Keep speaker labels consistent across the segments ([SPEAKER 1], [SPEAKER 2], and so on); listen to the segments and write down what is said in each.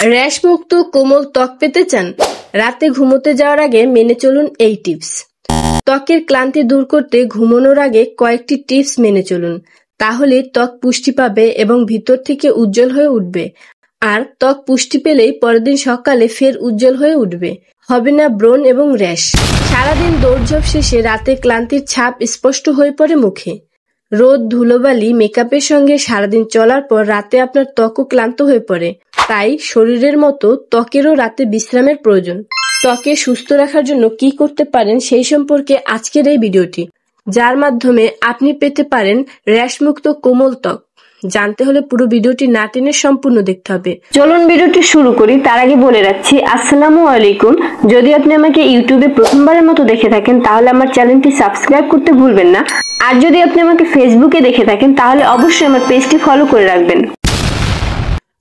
[SPEAKER 1] র্যাশমুক্ত কোমল ত্বক পেতে চান? রাতে ঘুমোতে যাওয়ার আগে মেনে চলুন এই টিপস। ত্বকের ক্লান্তি দূর করতে ঘুমানোর আগে কয়েকটি টিপস মেনে চলুন, তাহলে ত্বক পুষ্টি পাবে এবং ভিতর থেকে উজ্জ্বল হয়ে উঠবে। আর ত্বক পুষ্টি পেলেই পরের দিন সকালে ফের উজ্জ্বল হয়ে উঠবে, হবে না ব্রণ এবং র্যাশ। সারাদিন দৌড়ঝাঁপ শেষে রাতে ক্লান্তির ছাপ স্পষ্ট হয়ে পড়ে মুখে। রোদ, ধুলোবালি, মেকআপের সঙ্গে সারাদিন চলার পর রাতে আপনার ত্বকও ক্লান্ত হয়ে পড়ে। তাই শরীরের মতো ত্বকেরও রাতে বিশ্রামের প্রয়োজন। ত্বকে সুস্থ রাখার জন্য কি করতে পারেন সেই সম্পর্কে আজকের এই ভিডিওটি, যার মাধ্যমে আপনি পেতে পারেন র্যাশমুক্ত কোমল ত্বক। জানতে হলে পুরো ভিডিওটি না টেনে সম্পূর্ণ দেখতে হবে।
[SPEAKER 2] চলুন ভিডিওটি শুরু করি। তার আগে বলে রাখছি, আসসালামু আলাইকুম। যদি আপনি আমাকে ইউটিউবে প্রথমবারের মতো দেখে থাকেন তাহলে আমার চ্যানেলটি সাবস্ক্রাইব করতে ভুলবেন না। আর যদি আপনি আমাকে ফেসবুকে দেখে থাকেন তাহলে অবশ্যই আমার পেজটি ফলো করে রাখবেন।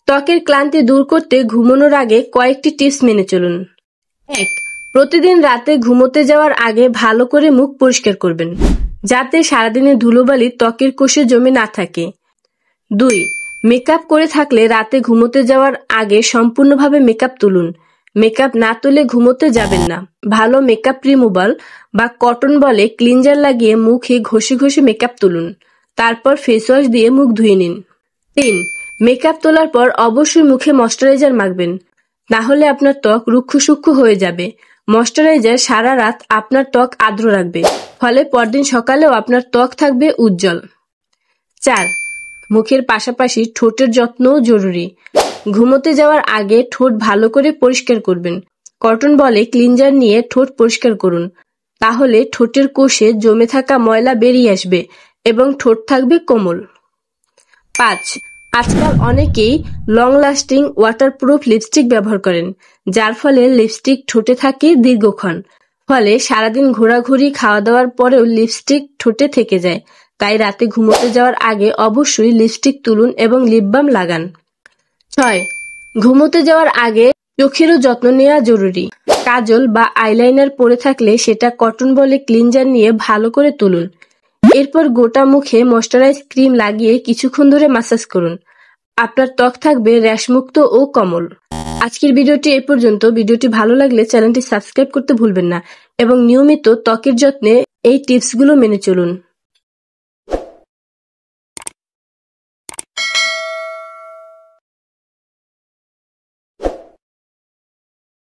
[SPEAKER 1] ত্বকের ক্লান্তি দূর করতে ঘুমানোর আগে কয়েকটি টিপস মেনে চলুন। 1. প্রতিদিন রাতে ঘুমোতে যাওয়ার আগে ভালো করে মুখ পরিষ্কার করবেন, যাতে সারাদিনের ধুলোবালি ত্বকের কোষে জমে না থাকে। 2. মেকআপ করে থাকলে রাতে ঘুমোতে যাওয়ার আগে সম্পূর্ণভাবে মেকআপ তুলুন। মেকআপ না তুলে ঘুমোতে যাবেন না। ভালো মেকআপ রিমুভাল বা কটন বলে ক্লিনজার লাগিয়ে মুখে ঘষে ঘষে মেকআপ তুলুন। তারপর ফেস ওয়াশ দিয়ে মুখ ধুয়ে নিন। 3. মেকআপ তোলার পর অবশ্যই মুখে ময়শ্চারাইজার মাখবেন, না হলে আপনার ত্বক রুক্ষ সূক্ষ্ম হয়ে যাবে। ময়শ্চারাইজার সারা রাত আপনার ত্বক আর্দ্র রাখবে, ফলে পরদিন সকালেও আপনার ত্বক থাকবে উজ্জ্বল। 4. মুখের পাশাপাশি ঠোঁটের যত্নও জরুরি। ঘুমোতে যাওয়ার আগে ঠোঁট ভালো করে পরিষ্কার করবেন। কটন বলে ক্লিনজার নিয়ে ঠোঁট পরিষ্কার করুন, তাহলে ঠোঁটের কোষে জমে থাকা ময়লা বেরিয়ে আসবে এবং ঠোঁট থাকবে কোমল। 5. আজকাল অনেকেই লং লাস্টিং ওয়াটারপ্রুফ লিপস্টিক ব্যবহার করেন, যার ফলে লিপস্টিক ঠোঁটে থাকে দীর্ঘক্ষণ। ফলে সারাদিন ঘোরাঘুরি, খাওয়া দাওয়ার পরেও লিপস্টিক ঠোঁটে থেকে যায়। তাই রাতে ঘুমোতে যাওয়ার আগে অবশ্যই লিপস্টিক তুলুন এবং লিপ বাম লাগান। 6. ঘুমোতে যাওয়ার আগে চোখেরও যত্ন নেওয়া জরুরি। কাজল বা আইলাইনার পরে থাকলে সেটা কটন বলে ক্লিনজার নিয়ে ভালো করে তুলুন। এরপর গোটা মুখে ময়শ্চারাইজ ক্রিম লাগিয়ে কিছুক্ষণ ধরে ম্যাসাজ করুন। আপনার ত্বক থাকবে র্যাশমুক্ত ও কোমল। আজকের ভিডিওটি এই পর্যন্ত। ভিডিওটি ভালো লাগলে চ্যানেলটি সাবস্ক্রাইব করতে ভুলবেন না এবং নিয়মিত ত্বকের যত্নে এই টিপসগুলো মেনে চলুন।